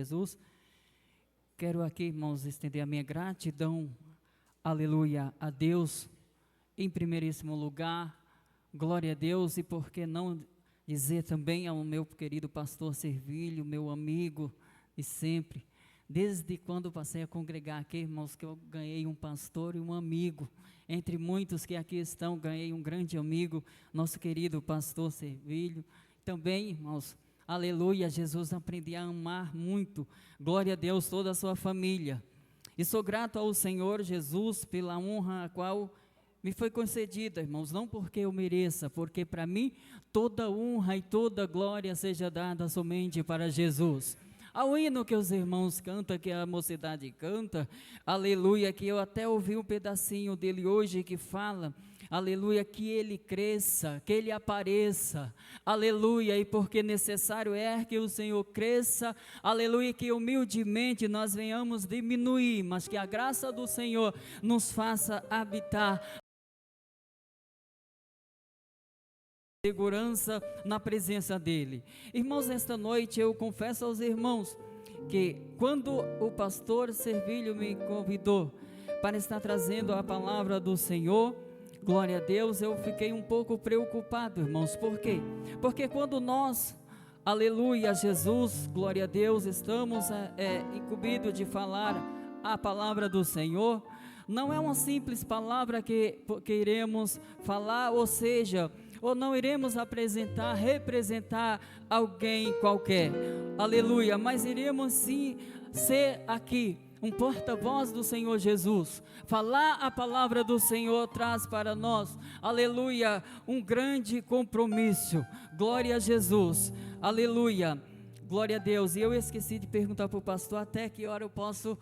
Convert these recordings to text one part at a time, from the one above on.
Jesus. Quero aqui, irmãos, estender a minha gratidão, aleluia, a Deus, em primeiríssimo lugar, glória a Deus, e por que não dizer também ao meu querido pastor Servilho, meu amigo de sempre, desde quando passei a congregar aqui, irmãos, que eu ganhei um pastor e um amigo, entre muitos que aqui estão, ganhei um grande amigo, nosso querido pastor Servilho, também, irmãos, aleluia, Jesus, aprendi a amar muito, glória a Deus, toda a sua família, e sou grato ao Senhor Jesus pela honra a qual me foi concedida, irmãos, não porque eu mereça, porque para mim toda honra e toda glória seja dada somente para Jesus. Ao hino que os irmãos cantam, que a mocidade canta, aleluia, que eu até ouvi um pedacinho dele hoje que fala, aleluia, que ele cresça, que ele apareça, aleluia, e porque necessário é que o Senhor cresça, aleluia, que humildemente nós venhamos diminuir, mas que a graça do Senhor nos faça habitar segurança na presença dele. Irmãos, esta noite eu confesso aos irmãos que quando o pastor Servilho me convidou para estar trazendo a palavra do Senhor, glória a Deus, eu fiquei um pouco preocupado, irmãos. Por quê? Porque quando nós, aleluia, Jesus, glória a Deus, estamos incumbidos de falar a palavra do Senhor, não é uma simples palavra que iremos falar, ou seja, ou não iremos representar alguém qualquer, aleluia, mas iremos sim ser aqui um porta-voz do Senhor Jesus, falar a palavra do Senhor traz para nós, aleluia, um grande compromisso, glória a Jesus, aleluia, glória a Deus. E eu esqueci de perguntar para o pastor até que hora eu posso,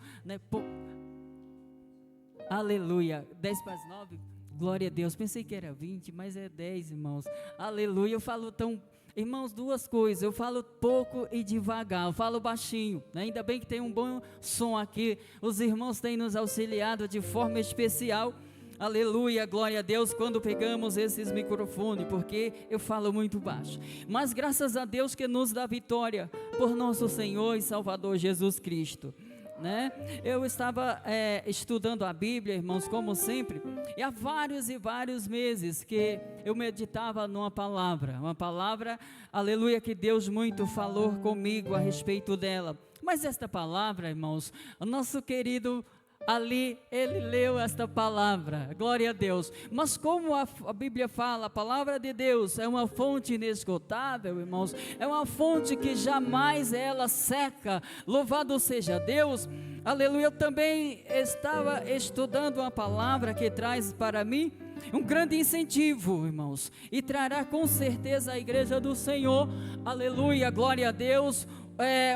aleluia, 10:50, glória a Deus, pensei que era 20, mas é 10, irmãos, aleluia. Eu falo tão, irmãos, duas coisas, eu falo pouco e devagar, eu falo baixinho, né? Ainda bem que tem um bom som aqui, os irmãos têm nos auxiliado de forma especial, aleluia, glória a Deus, quando pegamos esses microfones, porque eu falo muito baixo, mas graças a Deus que nos dá vitória, por nosso Senhor e Salvador Jesus Cristo, né? Eu estava estudando a Bíblia, irmãos, como sempre, e há vários e vários meses que eu meditava numa palavra, aleluia, que Deus muito falou comigo a respeito dela, mas esta palavra, irmãos, o nosso querido ali, ele leu esta palavra, glória a Deus, mas como a Bíblia fala, a palavra de Deus é uma fonte inesgotável, irmãos, é uma fonte que jamais ela seca, louvado seja Deus, aleluia. Eu também estava estudando uma palavra que traz para mim um grande incentivo, irmãos, e trará com certeza à igreja do Senhor, aleluia, glória a Deus,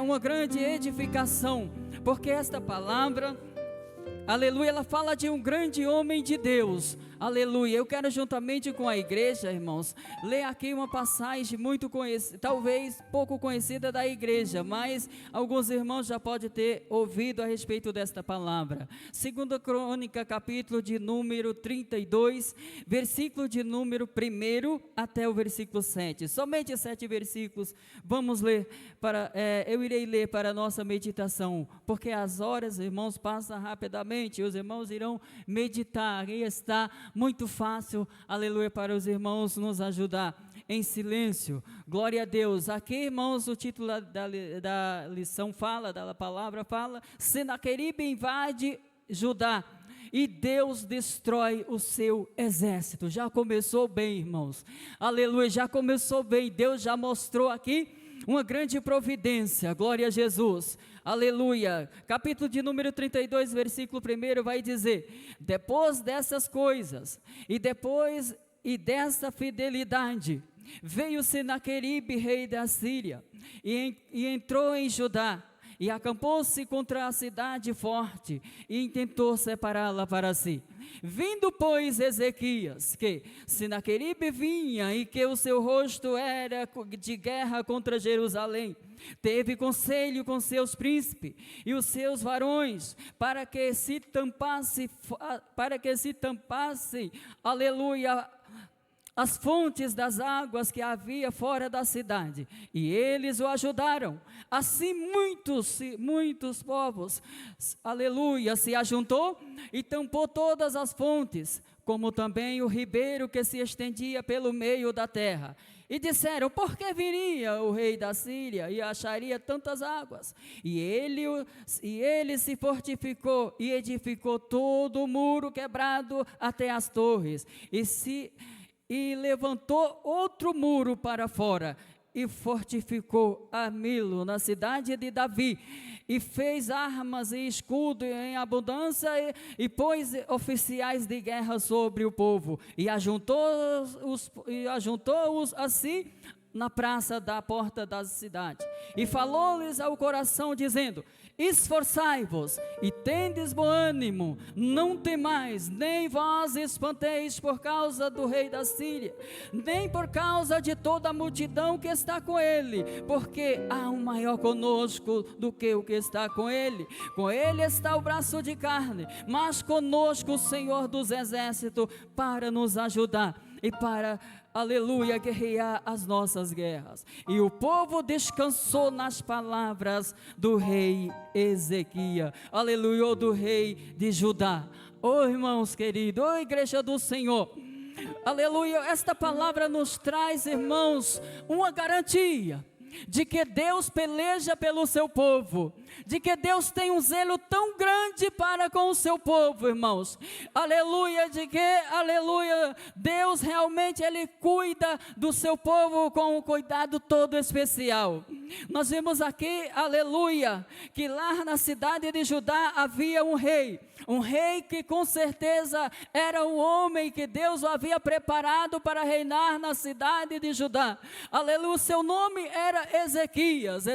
uma grande edificação, porque esta palavra, aleluia, ela fala de um grande homem de Deus, aleluia. Eu quero juntamente com a igreja, irmãos, ler aqui uma passagem muito conhecida, talvez pouco conhecida da igreja, mas alguns irmãos já podem ter ouvido a respeito desta palavra. 2 Crônica, capítulo de número 32, versículo de número 1 até o versículo 7, somente 7 versículos, vamos ler, eu irei ler para a nossa meditação, porque as horas, irmãos, passam rapidamente, os irmãos irão meditar, e está muito fácil, aleluia, para os irmãos nos ajudar em silêncio, glória a Deus. Aqui, irmãos, o título da lição fala, da palavra fala, Senaqueribe invade Judá e Deus destrói o seu exército. Já começou bem, irmãos, aleluia, já começou bem, Deus já mostrou aqui uma grande providência, glória a Jesus, aleluia. Capítulo de número 32, versículo 1 vai dizer: depois dessas coisas e dessa fidelidade, veio Senaqueribe, rei da Síria, e entrou em Judá, e acampou-se contra a cidade forte, e intentou separá-la para si. Vindo, pois, Ezequias, que Senaqueribe vinha, e que o seu rosto era de guerra contra Jerusalém, teve conselho com seus príncipes e os seus varões, para que se tampasse, aleluia, as fontes das águas que havia fora da cidade, e eles o ajudaram. Assim muitos povos, aleluia, se ajuntou e tampou todas as fontes, como também o ribeiro que se estendia pelo meio da terra. E disseram: por que viria o rei da Síria e acharia tantas águas? E ele se fortificou e edificou todo o muro quebrado até as torres, e levantou outro muro para fora, e fortificou a Milo, na cidade de Davi, e fez armas e escudo em abundância, e pôs oficiais de guerra sobre o povo, e ajuntou-os assim na praça da porta da cidade, e falou-lhes ao coração, dizendo: esforçai-vos e tendes bom ânimo, não temais, nem vós espanteis por causa do rei da Síria, nem por causa de toda a multidão que está com ele, porque há um maior conosco do que o que está com ele está o braço de carne, mas conosco o Senhor dos exércitos para nos ajudar e para, aleluia, guerrear as nossas guerras. E o povo descansou nas palavras do rei Ezequias, aleluia, ou do rei de Judá. Irmãos queridos, igreja do Senhor, aleluia, esta palavra nos traz, irmãos, uma garantia de que Deus peleja pelo seu povo, de que Deus tem um zelo tão grande para com o seu povo, irmãos, aleluia, de que, aleluia, Deus realmente, Ele cuida do seu povo com um cuidado todo especial. Nós vemos aqui, aleluia, que lá na cidade de Judá havia um rei que com certeza era um homem que Deus o havia preparado para reinar na cidade de Judá, aleluia, seu nome era Ezequias,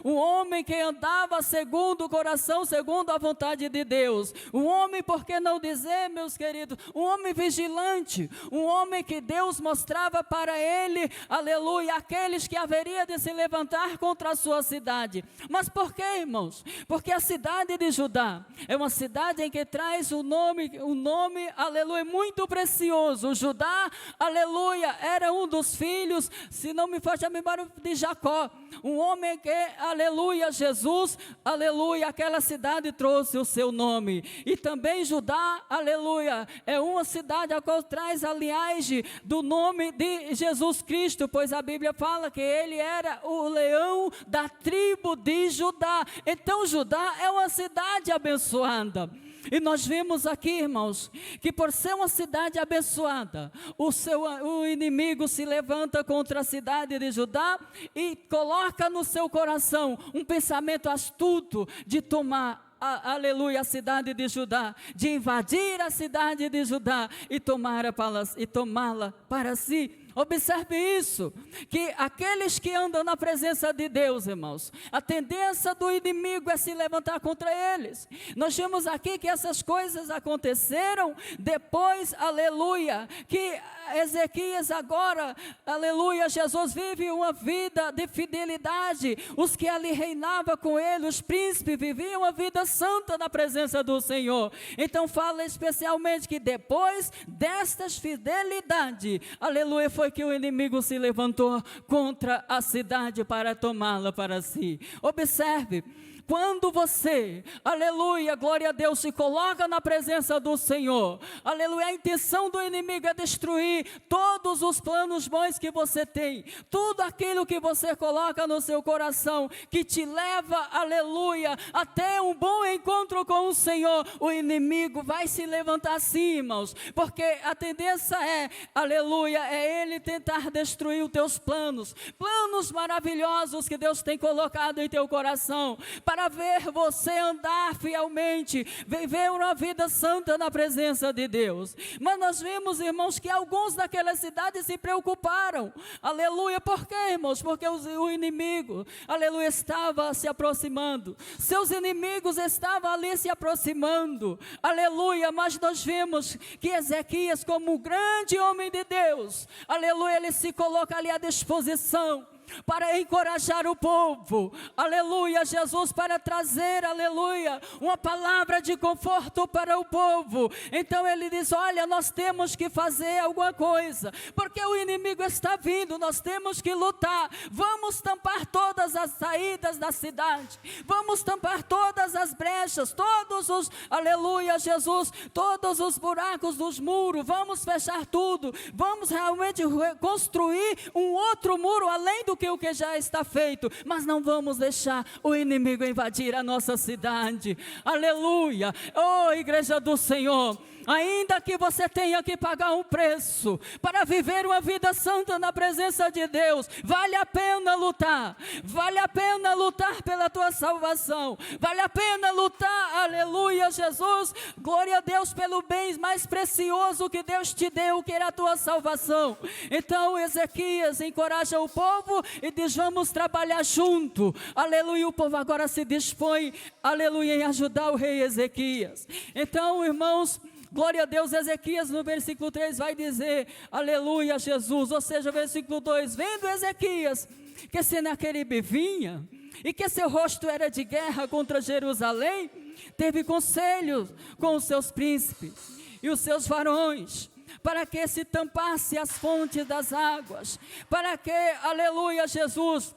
um homem que andava segundo o coração, segundo a vontade de Deus, um homem, por que não dizer, meus queridos, um homem vigilante, um homem que Deus mostrava para ele, aleluia, aqueles que haveria de se levantar contra a sua cidade. Mas por que, irmãos? Porque a cidade de Judá é uma cidade em que traz um nome, aleluia, muito precioso. Judá, aleluia, era um dos filhos, se não me falha a memória, de Jacó, um homem que, aleluia, Jesus, aleluia, aquela cidade trouxe o seu nome. E também Judá, aleluia, é uma cidade a qual traz a linhagem do nome de Jesus Cristo, pois a Bíblia fala que ele era o leão da tribo de Judá. Então Judá é uma cidade abençoada. E nós vimos aqui, irmãos, que por ser uma cidade abençoada, o inimigo se levanta contra a cidade de Judá e coloca no seu coração um pensamento astuto de tomar, aleluia, a cidade de Judá, de invadir a cidade de Judá e tomá-la para si. Observe isso, que aqueles que andam na presença de Deus, irmãos, a tendência do inimigo é se levantar contra eles. Nós vemos aqui que essas coisas aconteceram depois, aleluia, que Ezequias agora, aleluia, Jesus vive uma vida de fidelidade. Os que ali reinavam com ele, os príncipes, viviam uma vida santa na presença do Senhor. Então fala especialmente que depois destas fidelidade, aleluia, foi que o inimigo se levantou contra a cidade para tomá-la para si. Observe, quando você, aleluia, glória a Deus, se coloca na presença do Senhor, aleluia, a intenção do inimigo é destruir todos os planos bons que você tem, tudo aquilo que você coloca no seu coração, que te leva, aleluia, até um bom encontro com o Senhor. O inimigo vai se levantar assim, irmãos, porque a tendência é, aleluia, é ele tentar destruir os teus planos maravilhosos que Deus tem colocado em teu coração, para ver você andar fielmente, viver uma vida santa na presença de Deus. Mas nós vimos, irmãos, que alguns daquela cidade se preocuparam, aleluia, por quê, irmãos? Porque o inimigo, aleluia, estava se aproximando, seus inimigos estavam ali se aproximando, aleluia, mas nós vimos que Ezequias, como um grande homem de Deus, aleluia, ele se coloca ali à disposição, para encorajar o povo, aleluia, Jesus, para trazer, aleluia, uma palavra de conforto para o povo. Então ele diz: olha, nós temos que fazer alguma coisa, porque o inimigo está vindo, nós temos que lutar. Vamos tampar todas as saídas da cidade, vamos tampar todas as brechas, todos os, aleluia, Jesus, todos os buracos dos muros, vamos fechar tudo, vamos realmente construir um outro muro além do que o que já está feito, mas não vamos deixar o inimigo invadir a nossa cidade. Aleluia. Oh, igreja do Senhor, ainda que você tenha que pagar um preço para viver uma vida santa na presença de Deus, vale a pena lutar, vale a pena lutar pela tua salvação, vale a pena lutar, aleluia, Jesus, glória a Deus, pelo bem mais precioso que Deus te deu, que era a tua salvação. Então Ezequias encoraja o povo e diz: vamos trabalhar junto, aleluia. O povo agora se dispõe, aleluia, em ajudar o rei Ezequias. Então, irmãos, glória a Deus, Ezequias no versículo 3 vai dizer, aleluia, Jesus, ou seja, versículo 2, vendo Ezequias que Senaqueribe vinha e que seu rosto era de guerra contra Jerusalém, teve conselho com os seus príncipes e os seus varões, para que se tampasse as fontes das águas, para que, aleluia, Jesus,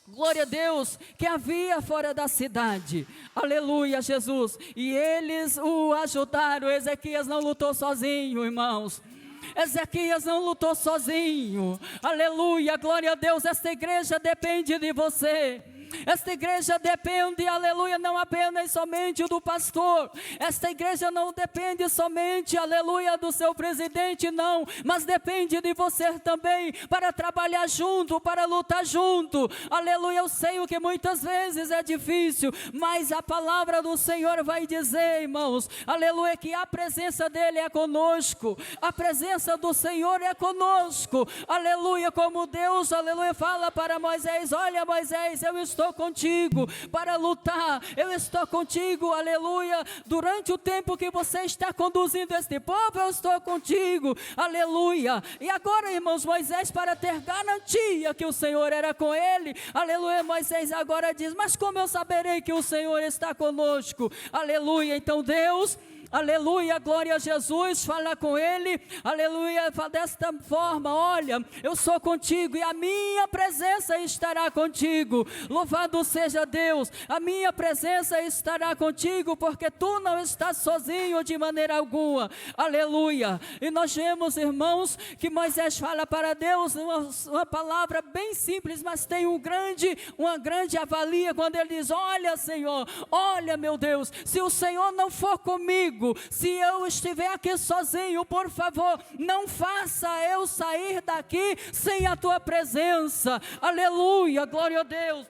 glória a Deus, que havia fora da cidade, aleluia, Jesus, e eles o ajudaram. Ezequias não lutou sozinho, irmãos, Ezequias não lutou sozinho, aleluia, glória a Deus. Esta igreja depende de você. Esta igreja depende, aleluia, não apenas somente do pastor. Esta igreja não depende somente, aleluia, do seu presidente, não, mas depende de você também, para trabalhar junto, para lutar junto. Aleluia, eu sei o que muitas vezes é difícil, mas a palavra do Senhor vai dizer, irmãos, aleluia, que a presença dele é conosco, a presença do Senhor é conosco, aleluia, como Deus, aleluia, fala para Moisés: olha, Moisés, eu estou contigo para lutar, eu estou contigo, aleluia, durante o tempo que você está conduzindo este povo, eu estou contigo, aleluia. E agora, irmãos, Moisés, para ter garantia que o Senhor era com ele, aleluia, Moisés agora diz: mas como eu saberei que o Senhor está conosco? Aleluia. Então Deus, aleluia, glória a Jesus, fala com ele, aleluia, desta forma: olha, eu sou contigo e a minha presença estará contigo. Louvado seja Deus, a minha presença estará contigo, porque tu não estás sozinho de maneira alguma, aleluia. E nós vemos, irmãos, que Moisés fala para Deus uma palavra bem simples, mas tem uma grande avalia, quando ele diz: olha, Senhor, olha, meu Deus, se o Senhor não for comigo, se eu estiver aqui sozinho, por favor, não faça eu sair daqui sem a tua presença, aleluia, glória a Deus.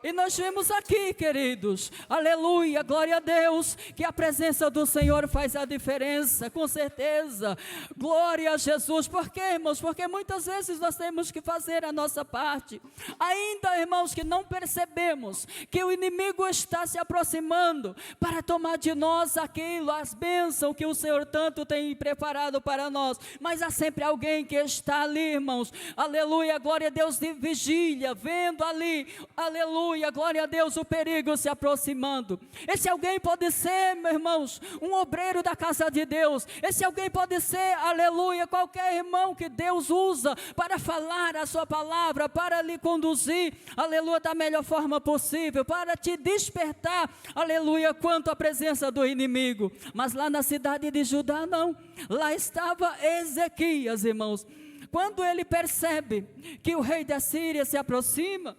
E nós vemos aqui, queridos, aleluia, glória a Deus, que a presença do Senhor faz a diferença, com certeza, glória a Jesus. Por quê, irmãos? Porque muitas vezes nós temos que fazer a nossa parte, ainda, irmãos, que não percebemos que o inimigo está se aproximando para tomar de nós aquilo, as bênçãos que o Senhor tanto tem preparado para nós, mas há sempre alguém que está ali, irmãos, aleluia, glória a Deus, de vigília, vendo ali, aleluia, glória a Deus, o perigo se aproximando. Esse alguém pode ser, meus irmãos, um obreiro da casa de Deus. Esse alguém pode ser, aleluia, qualquer irmão que Deus usa para falar a sua palavra, para lhe conduzir, aleluia, da melhor forma possível, para te despertar, aleluia, quanto à presença do inimigo. Mas lá na cidade de Judá não, lá estava Ezequias, irmãos. Quando ele percebe que o rei da Síria se aproxima,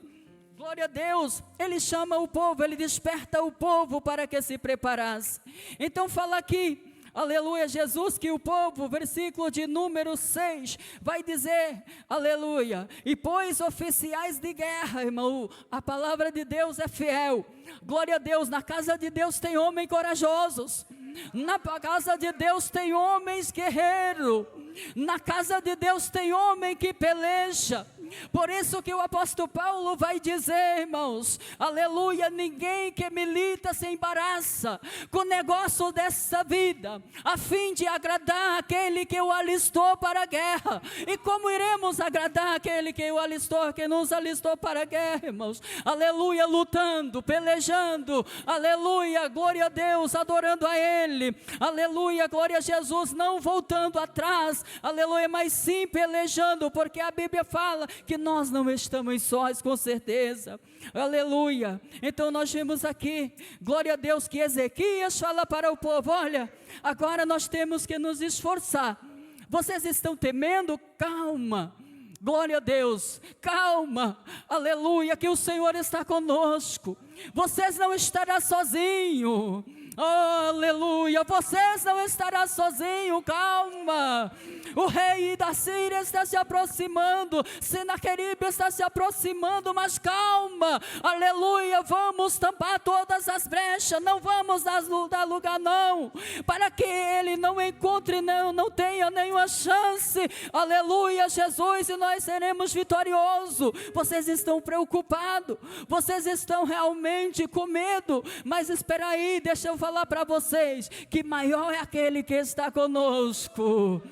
glória a Deus, ele chama o povo, ele desperta o povo para que se preparasse. Então fala aqui, aleluia, Jesus, que o povo, versículo de número 6, vai dizer, aleluia, e pôs oficiais de guerra, irmão, a palavra de Deus é fiel, glória a Deus, na casa de Deus tem homens corajosos, na casa de Deus tem homens guerreiros, na casa de Deus tem homem que peleja, Por isso que o apóstolo Paulo vai dizer, irmãos, aleluia, ninguém que milita se embaraça com o negócio dessa vida, a fim de agradar aquele que o alistou para a guerra. E como iremos agradar aquele que o alistou, que nos alistou para a guerra, irmãos? Aleluia, lutando, pelejando, aleluia, glória a Deus, adorando a Ele, aleluia, glória a Jesus, não voltando atrás, aleluia, mas sim pelejando, porque a Bíblia fala que nós não estamos sós, com certeza, aleluia. Então nós vimos aqui, glória a Deus, que Ezequias fala para o povo: olha, agora nós temos que nos esforçar. Vocês estão temendo? Calma, glória a Deus, calma, aleluia, que o Senhor está conosco. Vocês não estarão sozinhos, aleluia, vocês não estarão sozinhos, calma. O rei da Síria está se aproximando, Senaqueribe está se aproximando, mas calma, aleluia, vamos tampar todas as brechas, não vamos dar lugar não, para que ele não encontre, não tenha nenhuma chance, aleluia, Jesus, e nós seremos vitoriosos. Vocês estão preocupados, vocês estão realmente com medo, mas espera aí, deixa eu falar para vocês, que maior é aquele que está conosco.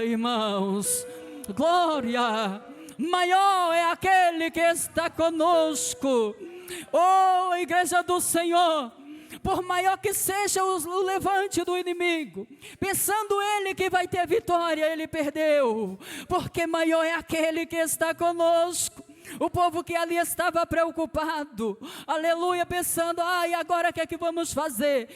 Irmãos, glória, maior é aquele que está conosco. Igreja do Senhor, por maior que seja o levante do inimigo, pensando ele que vai ter vitória, ele perdeu, porque maior é aquele que está conosco. O povo que ali estava preocupado, aleluia, pensando, e agora o que é que vamos fazer?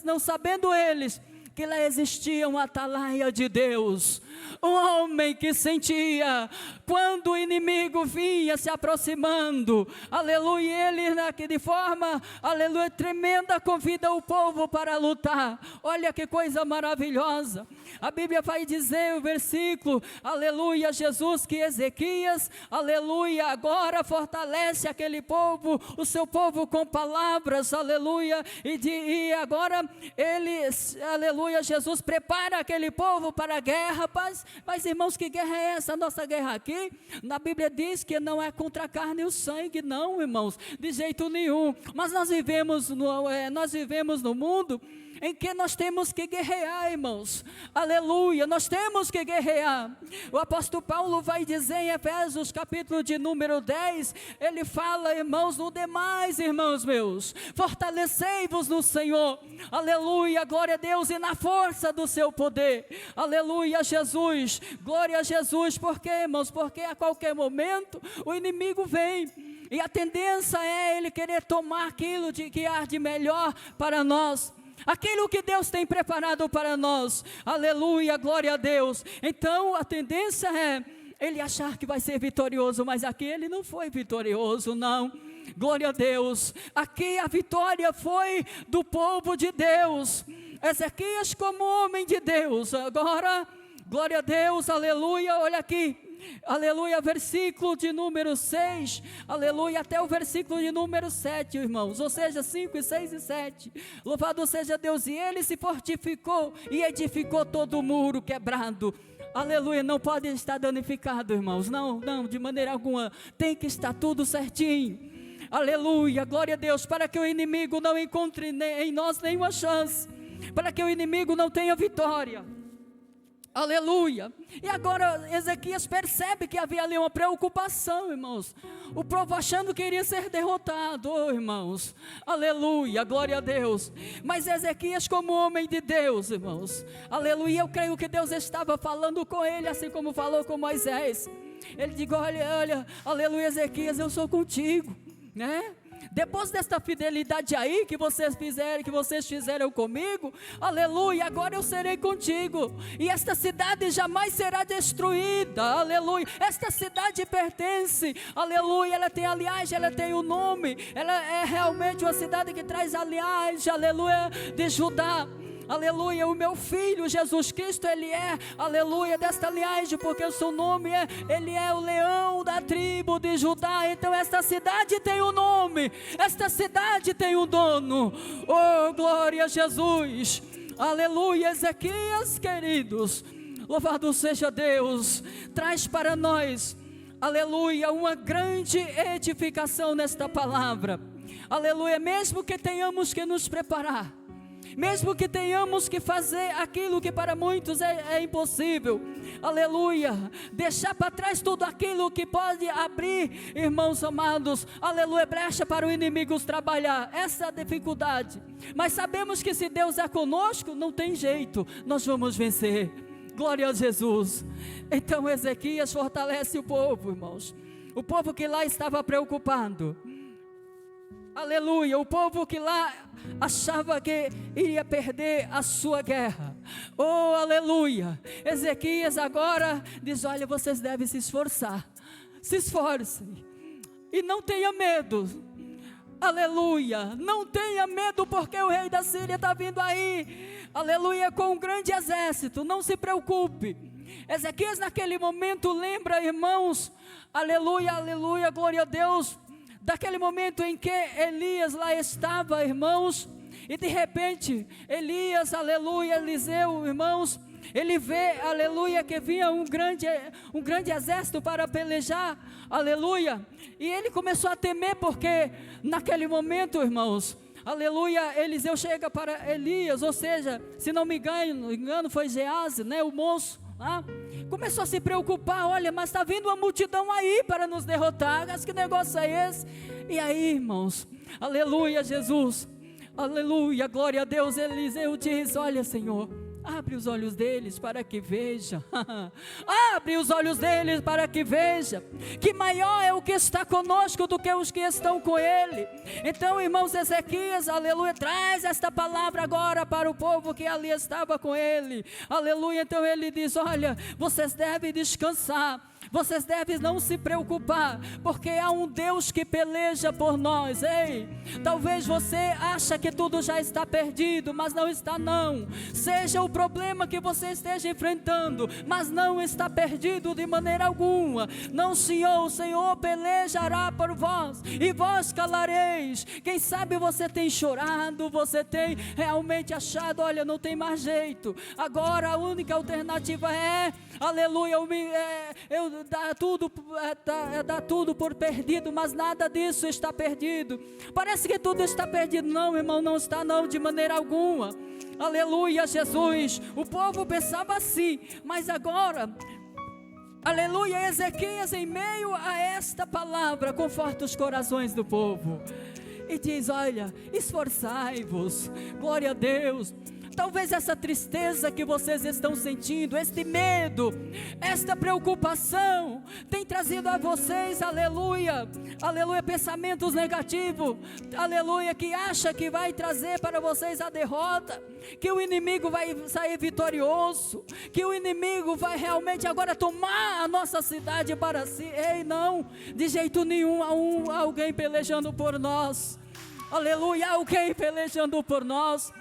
Não sabendo eles que lá existia um atalaia de Deus, um homem que sentia quando o inimigo vinha se aproximando, aleluia, ele de forma, aleluia, tremenda, convida o povo para lutar. Olha que coisa maravilhosa, a Bíblia vai dizer o versículo, aleluia, Jesus, que Ezequias, aleluia, agora fortalece aquele povo, o seu povo com palavras, aleluia, e agora ele, aleluia, Jesus prepara aquele povo para a guerra. Mas irmãos, que guerra é essa? A nossa guerra aqui, na Bíblia diz que não é contra a carne e o sangue, não, irmãos, de jeito nenhum, mas nós vivemos no mundo em que nós temos que guerrear, irmãos, aleluia, nós temos que guerrear. O apóstolo Paulo vai dizer em Efésios capítulo de número 10, ele fala, irmãos, no demais, irmãos meus, fortalecei-vos no Senhor, aleluia, glória a Deus, e na força do seu poder, aleluia, Jesus, glória a Jesus. Por quê, irmãos? Porque a qualquer momento o inimigo vem, e a tendência é ele querer tomar aquilo que há de melhor para nós, aquilo que Deus tem preparado para nós, aleluia, glória a Deus. Então a tendência é ele achar que vai ser vitorioso, mas aqui ele não foi vitorioso, não, glória a Deus. Aqui a vitória foi do povo de Deus, Ezequias como homem de Deus. Agora, glória a Deus, aleluia, olha aqui, aleluia, versículo de número 6, aleluia, até o versículo de número 7, irmãos, ou seja, 5, 6 e 7, louvado seja Deus, e ele se fortificou e edificou todo o muro quebrado, aleluia, não pode estar danificado, irmãos, não, de maneira alguma, tem que estar tudo certinho, aleluia, glória a Deus, para que o inimigo não encontre em nós nenhuma chance, para que o inimigo não tenha vitória, aleluia. E agora Ezequias percebe que havia ali uma preocupação, irmãos, o povo achando que iria ser derrotado, irmãos, aleluia, glória a Deus, mas Ezequias como homem de Deus, irmãos, aleluia, eu creio que Deus estava falando com ele, assim como falou com Moisés, ele diz, olha, aleluia, Ezequias, eu sou contigo, né? Depois desta fidelidade aí que vocês fizeram comigo, aleluia, agora eu serei contigo, e esta cidade jamais será destruída, aleluia, esta cidade pertence, aleluia, ela tem o nome, ela é realmente uma cidade que traz a linhagem, aleluia, de Judá, aleluia, o meu filho Jesus Cristo, ele é, aleluia, desta linhagem, porque o seu nome ele é o leão da tribo de Judá. Então esta cidade tem um nome, esta cidade tem um dono, oh glória a Jesus, aleluia. Ezequias, queridos, louvado seja Deus, traz para nós aleluia, uma grande edificação nesta palavra, aleluia. Mesmo que tenhamos que nos preparar, mesmo que tenhamos que fazer aquilo que para muitos é impossível, aleluia, deixar para trás tudo aquilo que pode abrir, irmãos amados, aleluia, brecha para o inimigo trabalhar, essa é a dificuldade, mas sabemos que se Deus é conosco, não tem jeito, nós vamos vencer, glória a Jesus. Então Ezequias fortalece o povo, irmãos, o povo que lá estava preocupado, aleluia, o povo que lá achava que iria perder a sua guerra, oh aleluia, Ezequias agora diz, olha, vocês devem se esforçar, se esforcem, e não tenha medo, aleluia, não tenha medo, porque o rei da Síria está vindo aí, aleluia, com um grande exército, não se preocupe. Ezequias naquele momento lembra, irmãos, aleluia, aleluia, glória a Deus, daquele momento em que Elias lá estava, irmãos, e de repente, Elias, aleluia, Eliseu, irmãos, ele vê, aleluia, que vinha um grande exército para pelejar, aleluia, e ele começou a temer, porque naquele momento, irmãos, aleluia, Eliseu chega para Elias, ou seja, se não me engano foi Geazi, né, o moço, começou a se preocupar, olha, mas está vindo uma multidão aí para nos derrotar, mas que negócio é esse? E aí, irmãos, aleluia, Jesus, aleluia, glória a Deus, Eliseu diz, olha, Senhor, abre os olhos deles para que veja, abre os olhos deles para que veja, que maior é o que está conosco do que os que estão com ele. Então, irmãos, Ezequias, aleluia, traz esta palavra agora para o povo que ali estava com ele, aleluia. Então ele diz, olha, vocês devem descansar, vocês devem não se preocupar, porque há um Deus que peleja por nós. Ei, talvez você acha que tudo já está perdido, mas não está não, seja o problema que você esteja enfrentando, mas não está perdido de maneira alguma. Não, Senhor, o Senhor pelejará por vós, e vós calareis. Quem sabe você tem chorado, você tem realmente achado, olha, não tem mais jeito, agora a única alternativa é, aleluia, eu dar tudo por perdido, mas nada disso está perdido. Parece que tudo está perdido. Não, irmão, não está não, de maneira alguma. Aleluia, Jesus. O povo pensava assim, mas agora, aleluia, Ezequias, em meio a esta palavra, conforta os corações do povo e diz, olha, esforçai-vos, glória a Deus. Talvez essa tristeza que vocês estão sentindo, este medo, esta preocupação, tem trazido a vocês, aleluia, aleluia, pensamentos negativos, aleluia, que acha que vai trazer para vocês a derrota, que o inimigo vai sair vitorioso, que o inimigo vai realmente agora tomar a nossa cidade para si. Ei, não, de jeito nenhum, há alguém pelejando por nós, aleluia, alguém pelejando por nós.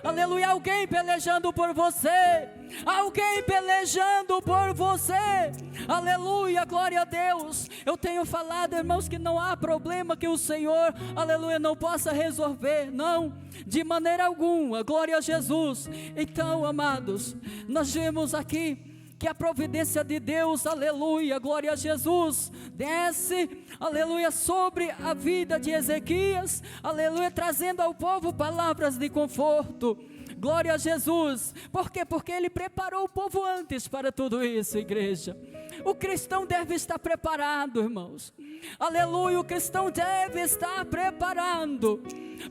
Aleluia, alguém pelejando por você, alguém pelejando por você, aleluia, glória a Deus. Eu tenho falado, irmãos, que não há problema que o Senhor, aleluia, não possa resolver, não, de maneira alguma, glória a Jesus. Então, amados, nós vemos aqui que a providência de Deus, aleluia, glória a Jesus, desce, aleluia, sobre a vida de Ezequias, aleluia, trazendo ao povo palavras de conforto, glória a Jesus. Por quê? Porque ele preparou o povo antes para tudo isso, igreja. O cristão deve estar preparado, irmãos, aleluia, o cristão deve estar preparado,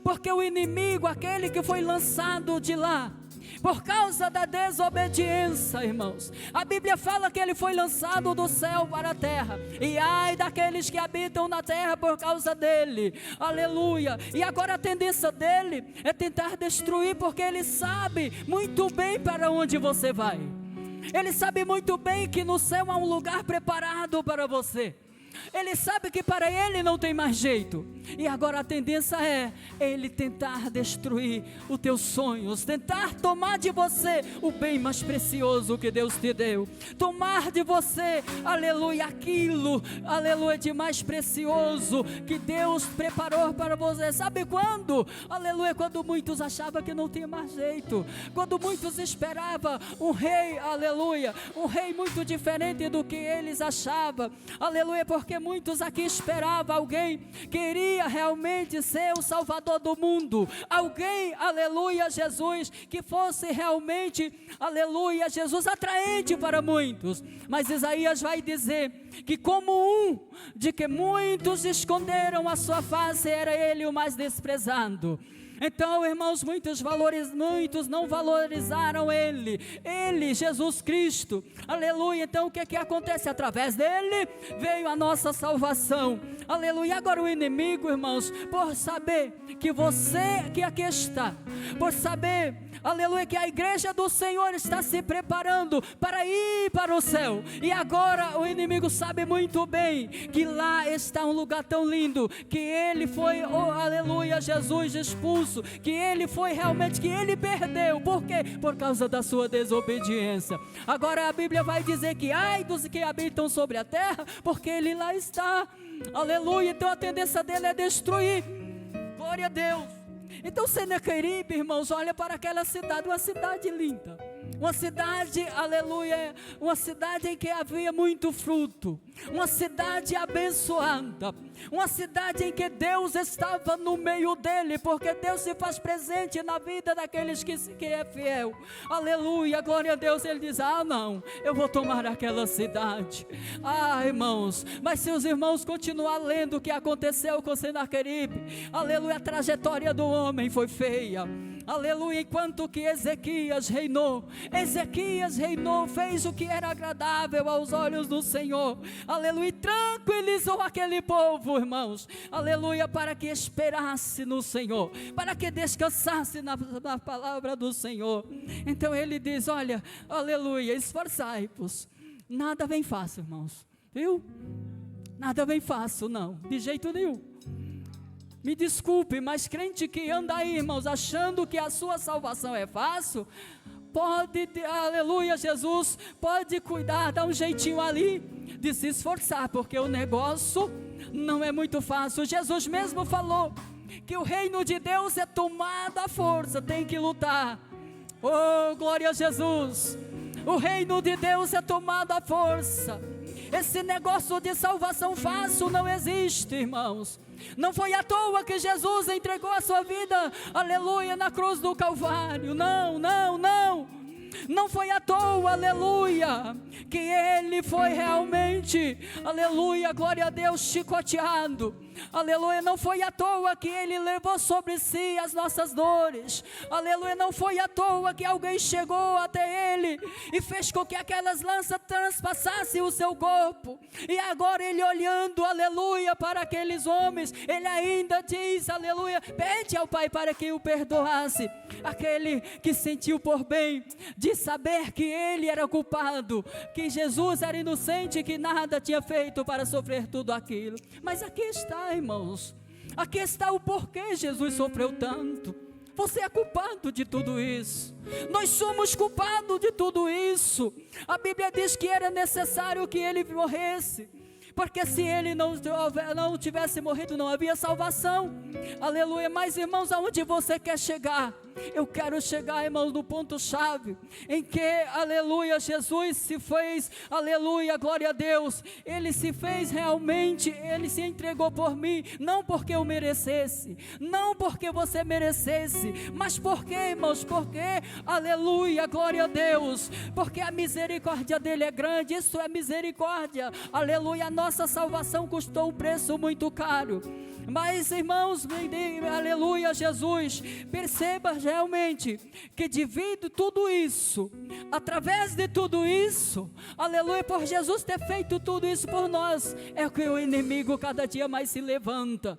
porque o inimigo, aquele que foi lançado de lá, por causa da desobediência, irmãos, a Bíblia fala que ele foi lançado do céu para a terra, e ai daqueles que habitam na terra por causa dele, aleluia. E agora a tendência dele é tentar destruir, porque ele sabe muito bem para onde você vai, ele sabe muito bem que no céu há um lugar preparado para você. Ele sabe que para ele não tem mais jeito. E agora a tendência é ele tentar destruir os teus sonhos, tentar tomar de você o bem mais precioso que Deus te deu, tomar de você, aleluia, aquilo, aleluia, de mais precioso que Deus preparou para você. Sabe quando? Aleluia, quando muitos achavam que não tinha mais jeito, quando muitos esperavam um rei, aleluia, um rei muito diferente do que eles achavam, aleluia, porque muitos aqui esperavam alguém que iria realmente ser o Salvador do mundo, alguém, aleluia, Jesus, que fosse realmente, aleluia, Jesus atraente para muitos. Mas Isaías vai dizer que como um de que muitos esconderam a sua face, era ele o mais desprezado. Então, irmãos, muitos não valorizaram Ele, Jesus Cristo, aleluia. Então o que acontece? Através dele veio a nossa salvação, aleluia. Agora o inimigo, irmãos, por saber que você que aqui está, por saber, aleluia, que a igreja do Senhor está se preparando para ir para o céu, e agora o inimigo sabe muito bem que lá está um lugar tão lindo, que ele foi, oh, aleluia, Jesus expulso, que ele foi realmente, que ele perdeu. Por quê? Por causa da sua desobediência. Agora a Bíblia vai dizer que ai dos que habitam sobre a terra, porque ele lá está, aleluia. Então a tendência dele é destruir. Glória a Deus. Então Senaqueribe, irmãos, olha para aquela cidade, uma cidade linda, uma cidade, aleluia, uma cidade em que havia muito fruto, uma cidade abençoada, uma cidade em que Deus estava no meio dele, porque Deus se faz presente na vida daqueles que é fiel, aleluia, glória a Deus. Ele diz, não, eu vou tomar aquela cidade. Irmãos, mas se os irmãos continuar lendo o que aconteceu com Senaqueribe, aleluia, a trajetória do homem foi feia, aleluia. Enquanto que Ezequias reinou, fez o que era agradável aos olhos do Senhor, aleluia, e tranquilizou aquele povo, irmãos, aleluia, para que esperasse no Senhor, para que descansasse na palavra do Senhor. Então ele diz, olha, aleluia, esforçai-vos. Nada vem fácil, irmãos, viu? Nada vem fácil, não, de jeito nenhum. Me desculpe, mas crente que anda aí, irmãos, achando que a sua salvação é fácil, pode, aleluia, Jesus pode cuidar, dar um jeitinho ali de se esforçar, porque o negócio não é muito fácil. Jesus mesmo falou que o reino de Deus é tomado à força, tem que lutar. Oh, glória a Jesus. O reino de Deus é tomado à força. Esse negócio de salvação fácil não existe, irmãos. Não foi à toa que Jesus entregou a sua vida, aleluia, na cruz do Calvário. Não, não, não. Não foi à toa, aleluia, que ele foi realmente, aleluia, glória a Deus, chicoteado, aleluia. Não foi à toa que ele levou sobre si as nossas dores, aleluia. Não foi à toa que alguém chegou até ele e fez com que aquelas lanças transpassassem o seu corpo, e agora ele olhando, aleluia, para aqueles homens, ele ainda diz, aleluia, pede ao Pai para que o perdoasse. Aquele que sentiu por bem de saber que ele era culpado, que Jesus era inocente, que nada tinha feito para sofrer tudo aquilo. Mas aqui está, irmãos, aqui está o porquê Jesus sofreu tanto. Você é culpado de tudo isso. Nós somos culpados de tudo isso. A Bíblia diz que era necessário que ele morresse, porque se ele não tivesse morrido, não havia salvação, aleluia. Mas irmãos, aonde você quer chegar? Eu quero chegar, irmãos, no ponto-chave, em que, aleluia, Jesus se fez, aleluia, glória a Deus, ele se fez realmente, ele se entregou por mim, não porque eu merecesse, não porque você merecesse, mas porque, irmãos, porque, aleluia, glória a Deus, porque a misericórdia dele é grande. Isso é misericórdia, aleluia. A nossa salvação custou um preço muito caro. Mas, irmãos, aleluia, Jesus, perceba realmente que devido tudo isso, através de tudo isso, aleluia, por Jesus ter feito tudo isso por nós, é que o inimigo cada dia mais se levanta.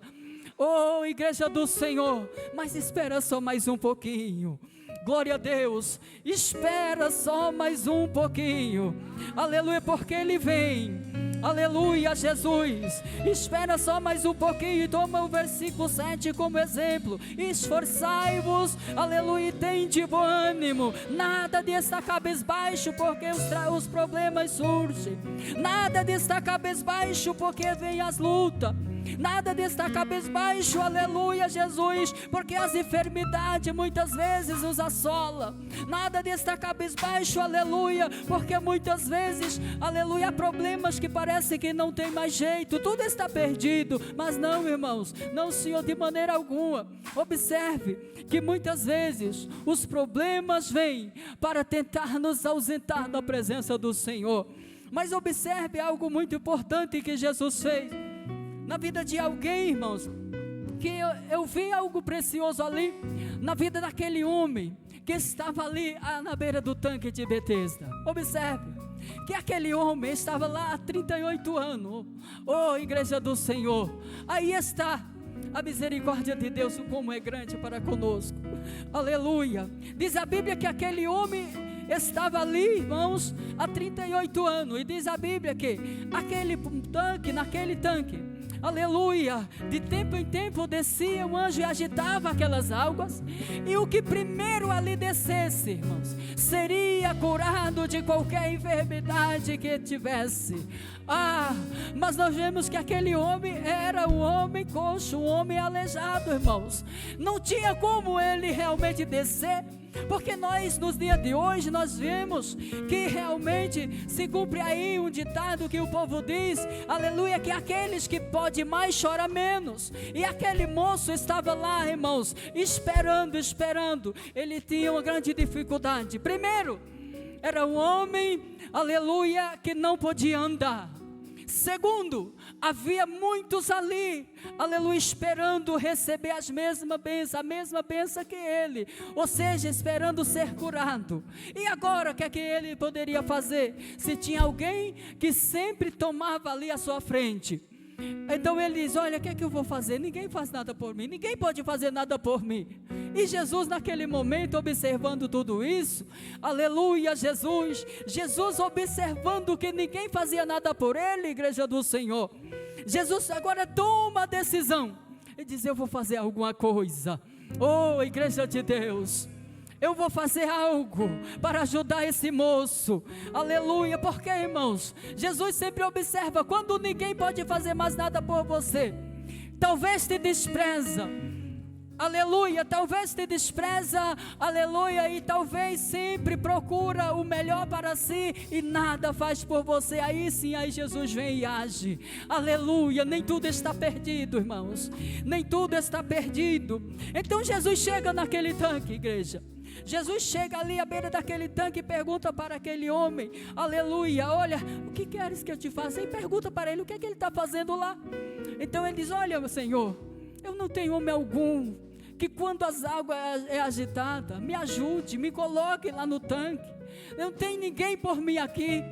Oh, igreja do Senhor, mas espera só mais um pouquinho. Glória a Deus, espera só mais um pouquinho, aleluia, porque ele vem, Aleluia, Jesus. Espera só mais um pouquinho e toma o versículo 7 como exemplo. Esforçai-vos, aleluia, e tende bom ânimo. Nada de estar cabisbaixo, porque os problemas surgem. Nada de estar cabisbaixo, porque vem as lutas. Nada de estar cabisbaixo, aleluia, Jesus, porque as enfermidades muitas vezes nos assolam. Nada de estar cabisbaixo, aleluia, porque muitas vezes, aleluia, há problemas que parece que não tem mais jeito, tudo está perdido. Mas não, irmãos, não, Senhor, de maneira alguma. Observe que muitas vezes os problemas vêm para tentar nos ausentar da presença do Senhor. Mas observe algo muito importante que Jesus fez na vida de alguém, irmãos, que eu vi algo precioso ali, na vida daquele homem, que estava ali na beira do tanque de Betesda. Observe, que aquele homem estava lá há 38 anos, igreja do Senhor, aí está a misericórdia de Deus, como é grande para conosco, aleluia. Diz a Bíblia que aquele homem estava ali, irmãos, há 38 anos, e diz a Bíblia que naquele tanque, aleluia, de tempo em tempo descia um anjo e agitava aquelas águas, e o que primeiro ali descesse, irmãos, seria curado de qualquer enfermidade que tivesse. Mas nós vemos que aquele homem era um homem coxo, um homem aleijado, irmãos, não tinha como ele realmente descer, porque nós nos dias de hoje nós vemos que realmente se cumpre aí um ditado que o povo diz, aleluia, que aqueles que podem mais choram menos, e aquele moço estava lá, irmãos, esperando, ele tinha uma grande dificuldade. Primeiro, era um homem, aleluia, que não podia andar. Segundo, havia muitos ali, aleluia, esperando receber a mesma bênção que ele, ou seja, esperando ser curado. E agora, o que é que ele poderia fazer? Se tinha alguém que sempre tomava ali à sua frente, então ele diz, olha, o que é que eu vou fazer? Ninguém faz nada por mim, ninguém pode fazer nada por mim. E Jesus naquele momento observando tudo isso, aleluia, Jesus observando que ninguém fazia nada por ele, igreja do Senhor, Jesus agora toma a decisão e diz, eu vou fazer alguma coisa, igreja de Deus, eu vou fazer algo para ajudar esse moço, aleluia. Porque, irmãos, Jesus sempre observa, quando ninguém pode fazer mais nada por você, talvez te despreza, aleluia, talvez te despreza, aleluia, e talvez sempre procura o melhor para si e nada faz por você. Aí sim, aí Jesus vem e age, aleluia. Nem tudo está perdido, irmãos, nem tudo está perdido. Então Jesus chega naquele tanque, igreja, Jesus chega ali à beira daquele tanque e pergunta para aquele homem, aleluia, olha, o que queres que eu te faça? E pergunta para ele, o que é que ele está fazendo lá? Então ele diz, olha, meu Senhor, eu não tenho homem algum que quando as águas é agitada, me ajude, me coloque lá no tanque, não tem ninguém por mim aqui,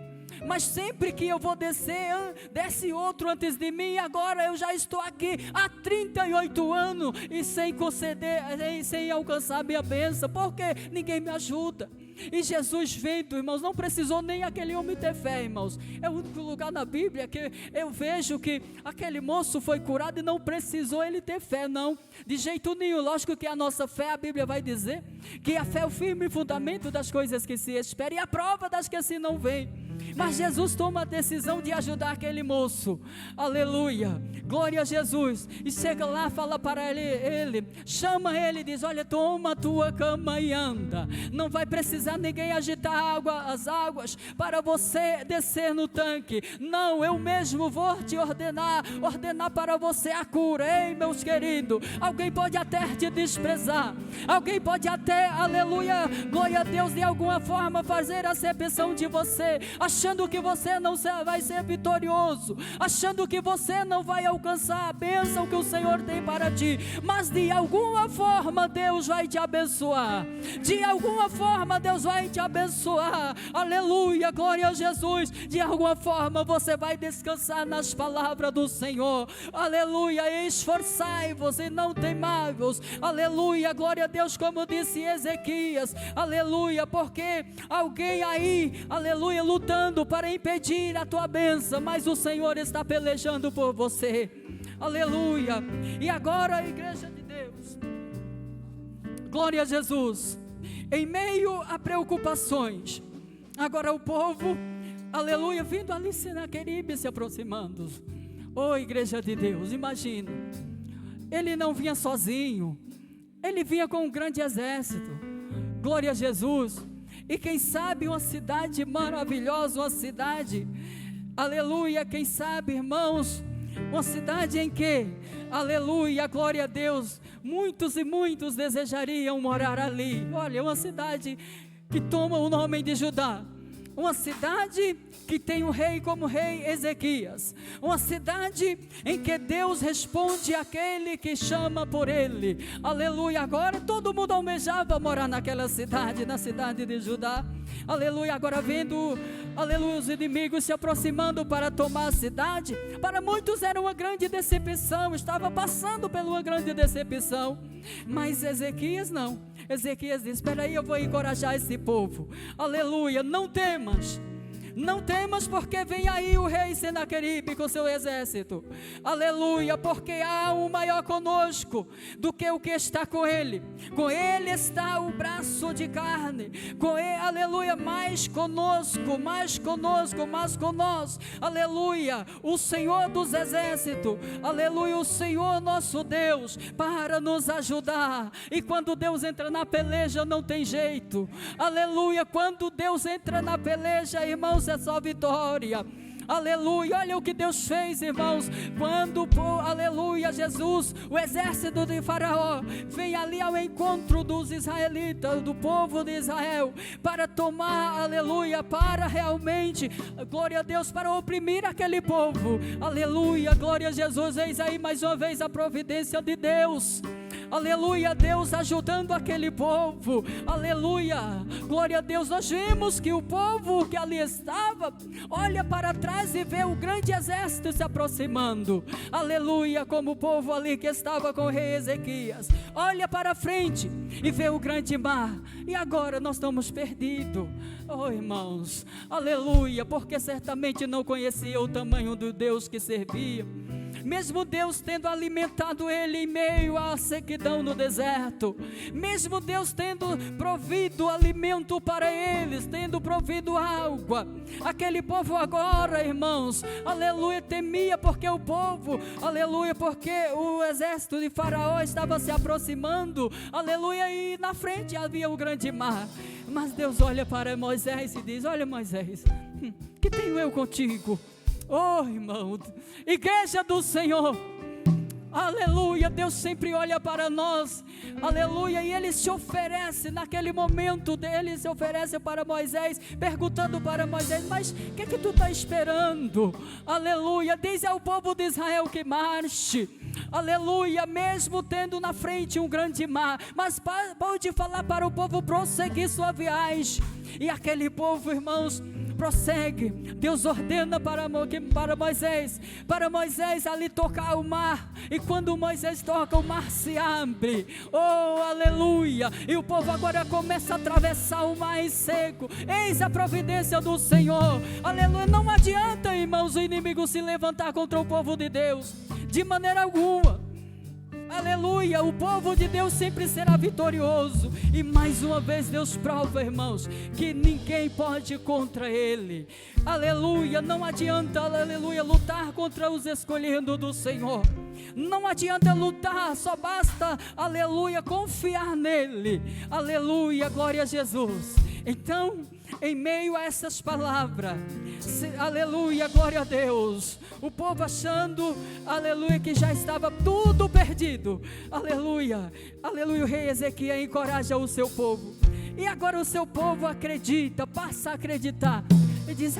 mas sempre que eu vou descer, desce outro antes de mim, e agora eu já estou aqui há 38 anos, e sem conceder, sem alcançar a minha bênção, porque ninguém me ajuda. E Jesus vendo, irmãos, não precisou nem aquele homem ter fé, irmãos, é o único lugar na Bíblia que eu vejo que aquele moço foi curado e não precisou ele ter fé, não, de jeito nenhum. Lógico que a nossa fé, a Bíblia vai dizer que a fé é o firme fundamento das coisas que se espera e a prova das que se não vê. Mas Jesus toma a decisão de ajudar aquele moço, aleluia, glória a Jesus, e chega lá, fala para ele, chama ele, diz, olha, toma a tua cama e anda, não vai precisar ninguém agitar as águas para você descer no tanque, não, eu mesmo vou te ordenar para você a cura. Ei, meus queridos, alguém pode até te desprezar, alguém pode até, aleluia, glória a Deus, de alguma forma fazer acepção de você, achando que você não vai ser vitorioso, achando que você não vai alcançar a bênção que o Senhor tem para ti, mas de alguma forma Deus vai te abençoar, de alguma forma Deus vai te abençoar, aleluia, glória a Jesus, de alguma forma você vai descansar nas palavras do Senhor, aleluia, esforçai-vos e não temai-vos, aleluia, glória a Deus, como disse Ezequias, aleluia, porque alguém aí, aleluia, lutando tentando para impedir a tua bênção, mas o Senhor está pelejando por você. Aleluia. E agora, igreja de Deus, glória a Jesus, em meio a preocupações, agora o povo, aleluia, vindo ali Senaqueribe se aproximando. Oh, igreja de Deus, imagina, ele não vinha sozinho, ele vinha com um grande exército, glória a Jesus. E quem sabe uma cidade maravilhosa, uma cidade, aleluia, quem sabe, irmãos, uma cidade em que, aleluia, glória a Deus, muitos e muitos desejariam morar ali. Olha, uma cidade que toma o nome de Judá, uma cidade que tem um rei como rei Ezequias, uma cidade em que Deus responde àquele que chama por ele, aleluia. Agora todo mundo almejava morar naquela cidade, na cidade de Judá, aleluia. Agora vendo, aleluia, os inimigos se aproximando para tomar a cidade, para muitos era uma grande decepção, estava passando por uma grande decepção, mas Ezequias não. Ezequias diz: espera aí, eu vou encorajar esse povo, aleluia, não temas, porque vem aí o rei Senaqueribe com seu exército, aleluia, porque há um maior conosco do que o que está com ele está o braço de carne, com ele, aleluia, mais conosco, aleluia, o Senhor dos exércitos, aleluia, o Senhor nosso Deus, para nos ajudar. E quando Deus entra na peleja não tem jeito, aleluia, quando Deus entra na peleja, irmãos, é só vitória, aleluia. Olha o que Deus fez, irmãos, quando, aleluia, Jesus, o exército de Faraó, vem ali ao encontro dos israelitas, do povo de Israel, para tomar, aleluia, para realmente, glória a Deus, para oprimir aquele povo, aleluia, glória a Jesus. Eis aí mais uma vez a providência de Deus, aleluia, Deus ajudando aquele povo, aleluia, glória a Deus. Nós vimos que o povo que ali estava, olha para trás e vê o grande exército se aproximando, aleluia, como o povo ali que estava com o rei Ezequias, olha para frente e vê o grande mar, e agora nós estamos perdidos, oh irmãos, aleluia, porque certamente não conhecia o tamanho do Deus que servia, mesmo Deus tendo alimentado ele em meio à sequidão no deserto, mesmo Deus tendo provido alimento para eles, tendo provido água, aquele povo agora, irmãos, aleluia, temia, porque o povo, aleluia, porque o exército de Faraó estava se aproximando, aleluia, e na frente havia o grande mar. Mas Deus olha para Moisés e diz: olha, Moisés, que tenho eu contigo? Oh, irmão, igreja do Senhor, aleluia, Deus sempre olha para nós, aleluia, e Ele se oferece, naquele momento Ele se oferece para Moisés, perguntando para Moisés: mas o que é que tu está esperando? Aleluia, diz ao povo de Israel que marche, aleluia, mesmo tendo na frente um grande mar, mas pode falar para o povo prosseguir sua viagem, e aquele povo, irmãos, prossegue. Deus ordena para Moisés ali tocar o mar, e quando Moisés toca, o mar se abre, oh aleluia, e o povo agora começa a atravessar o mar em seco. Eis a providência do Senhor, aleluia. Não adianta, irmãos, o inimigo se levantar contra o povo de Deus, de maneira alguma, aleluia, o povo de Deus sempre será vitorioso, e mais uma vez Deus prova, irmãos, que ninguém pode ir contra Ele, aleluia. Não adianta, aleluia, lutar contra os escolhidos do Senhor, não adianta lutar, só basta, aleluia, confiar nele, aleluia, glória a Jesus. Então, em meio a essas palavras, aleluia, glória a Deus, o povo achando, aleluia, que já estava tudo perdido, aleluia, aleluia, o rei Ezequias encoraja o seu povo, e agora o seu povo acredita, passa a acreditar, e diz: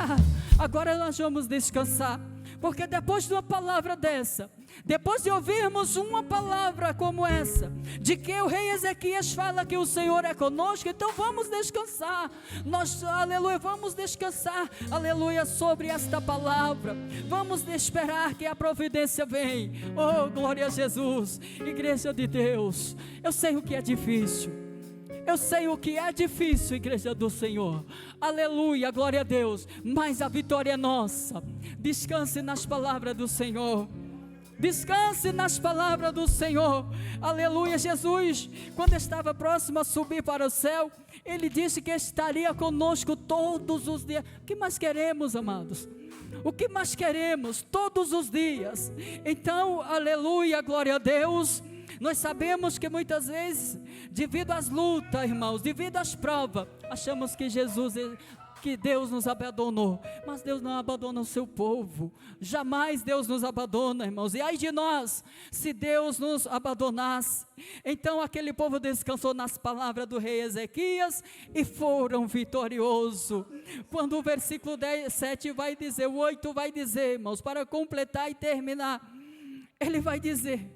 agora nós vamos descansar, porque depois de uma palavra dessa, depois de ouvirmos uma palavra como essa, de que o rei Ezequias fala que o Senhor é conosco, então vamos descansar, nós, aleluia, vamos descansar, aleluia, sobre esta palavra, vamos esperar que a providência vem. Oh, glória a Jesus. Igreja de Deus, eu sei o que é difícil, Eu sei o que é difícil, igreja do Senhor. Aleluia, glória a Deus. Mas a vitória é nossa. Descanse nas palavras do Senhor. Descanse nas palavras do Senhor. Aleluia. Jesus, quando estava próximo a subir para o céu, Ele disse que estaria conosco todos os dias. O que mais queremos, amados? O que mais queremos? Todos os dias. Então, aleluia, glória a Deus. Nós sabemos que muitas vezes, devido às lutas, irmãos, devido às provas, achamos que Deus nos abandonou, mas Deus não abandona o seu povo. Jamais Deus nos abandona, irmãos. E ai de nós, se Deus nos abandonasse. Então aquele povo descansou nas palavras do rei Ezequias e foram vitoriosos. Quando o versículo 7 vai dizer, o 8 vai dizer, irmãos, para completar e terminar, ele vai dizer,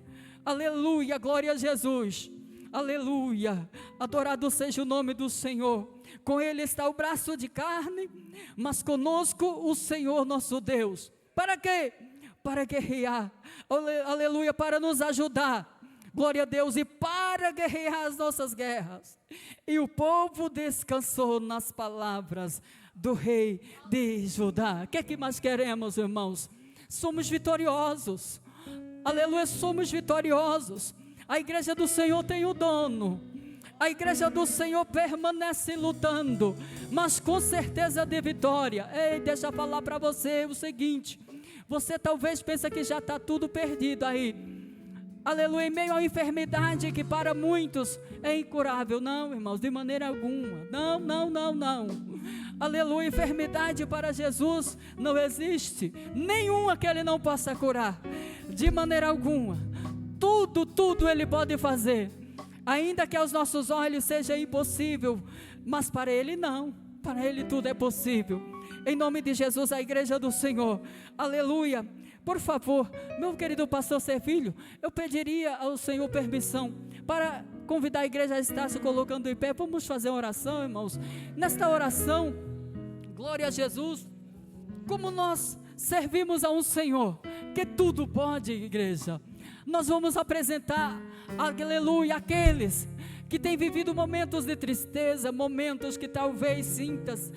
aleluia, glória a Jesus, aleluia, adorado seja o nome do Senhor. Com Ele está o braço de carne, mas conosco o Senhor nosso Deus. Para quê? Para guerrear, aleluia, para nos ajudar, glória a Deus, e para guerrear as nossas guerras. E o povo descansou nas palavras do rei de Judá. O que é que mais queremos, irmãos? Somos vitoriosos, aleluia, somos vitoriosos. A igreja do Senhor tem o dono. A igreja do Senhor permanece lutando, mas com certeza de vitória. Ei, deixa eu falar para você o seguinte, você talvez pense que já está tudo perdido aí, aleluia, em meio à enfermidade que para muitos é incurável. Não, irmãos, de maneira alguma, não, aleluia, enfermidade para Jesus não existe, nenhuma que Ele não possa curar, de maneira alguma. Tudo Ele pode fazer, ainda que aos nossos olhos seja impossível, mas para Ele não, para Ele tudo é possível. Em nome de Jesus, a igreja do Senhor, aleluia. Por favor, meu querido pastor Servilho, eu pediria ao Senhor permissão para convidar a igreja a estar se colocando em pé. Vamos fazer uma oração, irmãos. Nesta oração, glória a Jesus, como nós servimos a um Senhor que tudo pode, igreja, nós vamos apresentar, aleluia, aqueles que têm vivido momentos de tristeza, momentos que talvez sintas,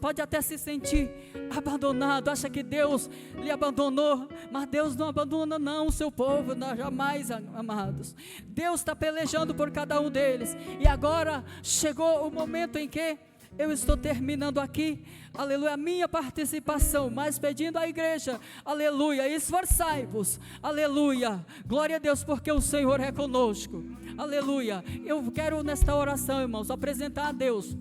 pode até se sentir abandonado, acha que Deus lhe abandonou, mas Deus não abandona não o seu povo, não, jamais, amados. Deus está pelejando por cada um deles, e agora chegou o momento em que eu estou terminando aqui, aleluia, a minha participação, mas pedindo à igreja, aleluia, esforçai-vos, aleluia, glória a Deus, porque o Senhor é conosco, aleluia. Eu quero nesta oração, irmãos, apresentar a Deus,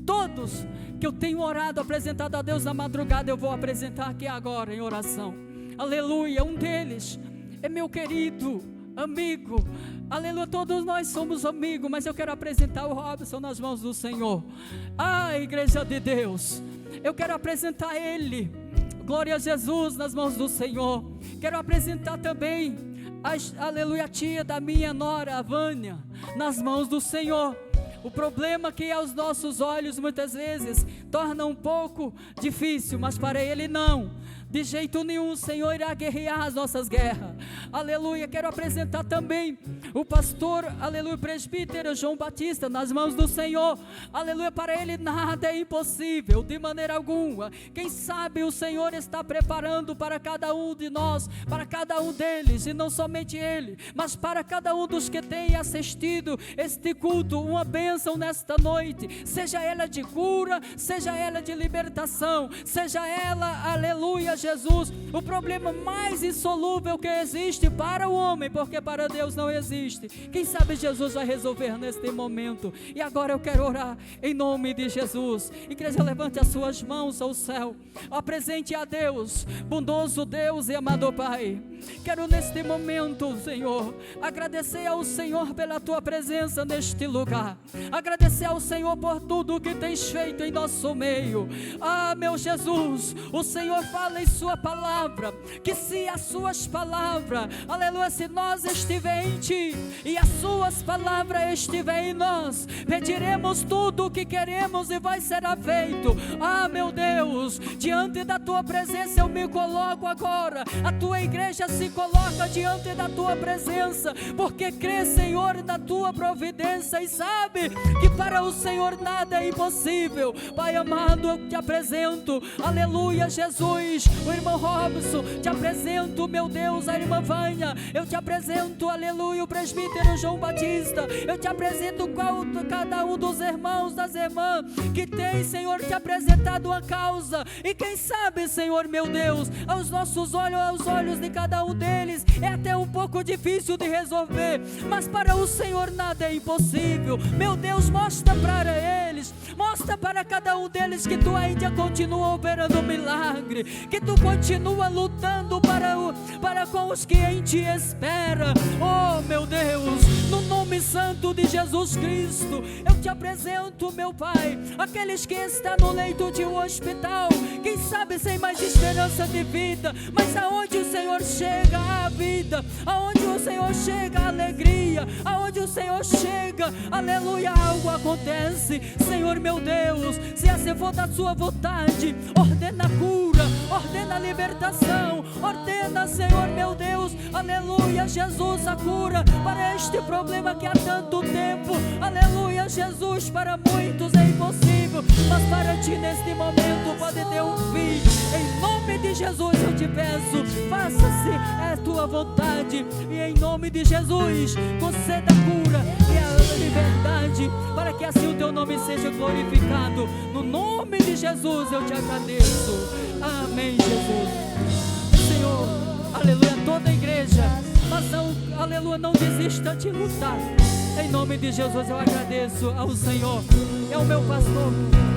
todos que eu tenho orado, apresentado a Deus na madrugada, eu vou apresentar aqui agora em oração, aleluia. Um deles é meu querido amigo, aleluia, todos nós somos amigos, mas eu quero apresentar o Robson nas mãos do Senhor. Igreja de Deus, eu quero apresentar ele, glória a Jesus, nas mãos do Senhor. Quero apresentar também aleluia, a tia da minha nora, a Vânia, nas mãos do Senhor. O problema que aos nossos olhos muitas vezes torna um pouco difícil, mas para Ele não, de jeito nenhum. O Senhor irá guerrear as nossas guerras, aleluia. Quero apresentar também o pastor, aleluia, presbítero João Batista, nas mãos do Senhor, aleluia. Para Ele nada é impossível, de maneira alguma. Quem sabe o Senhor está preparando para cada um de nós, para cada um deles, e não somente Ele, mas para cada um dos que tem assistido este culto, uma bênção nesta noite, seja ela de cura, seja ela de libertação, seja ela, aleluia, Jesus, o problema mais insolúvel que existe para o homem, porque para Deus não existe. Quem sabe Jesus vai resolver neste momento. E agora eu quero orar em nome de Jesus. Igreja, levante as suas mãos ao céu, apresente a Deus, bondoso Deus e amado Pai. Quero neste momento, Senhor, agradecer ao Senhor pela Tua presença neste lugar, agradecer ao Senhor por tudo que tens feito em nosso nosso meio. Ah, meu Jesus, o Senhor fala em sua palavra, que se as suas palavras, aleluia, se nós estiver em ti, e as suas palavras estiver em nós, pediremos tudo o que queremos e vai ser feito. Ah, meu Deus, diante da tua presença eu me coloco agora, a tua igreja se coloca diante da tua presença, porque crê, Senhor, na tua providência e sabe que para o Senhor nada é impossível. Pai amado, eu te apresento, aleluia, Jesus, o irmão Robson, te apresento, meu Deus, a irmã Vânia, eu te apresento, aleluia, o presbítero João Batista, eu te apresento cada um dos irmãos, das irmãs, que tem, Senhor, te apresentado uma causa, e quem sabe, Senhor, meu Deus, aos nossos olhos, aos olhos de cada um deles, é até um pouco difícil de resolver, mas para o Senhor nada é impossível. Meu Deus, mostra para eles, mostra para cada um deles que tu ainda continua operando um milagre, que tu continua lutando para com os que em ti espera. Oh, meu Deus, no nome santo de Jesus Cristo, eu te apresento, meu Pai, aqueles que estão no leito de um hospital, quem sabe sem mais esperança de vida, mas aonde o Senhor chega a vida, aonde o Senhor chega a alegria, aonde o Senhor chega, aleluia, algo acontece. Senhor, meu Deus, se assim for da sua vontade, ordena a cura, ordena a libertação, ordena, Senhor, meu Deus, aleluia, Jesus, a cura para este problema que há tanto tempo, aleluia, Jesus, para muitos é impossível, mas para ti neste momento pode ter um fim. Em nome de Jesus eu te peço, faça-se a tua vontade, e em nome de Jesus conceda a cura e a liberdade, para que assim o teu nome seja glorificado. No nome de Jesus eu te agradeço. Amém, Jesus. Senhor, aleluia, toda a igreja, mas não, aleluia, não desista de lutar. Em nome de Jesus eu agradeço ao Senhor, é o meu pastor.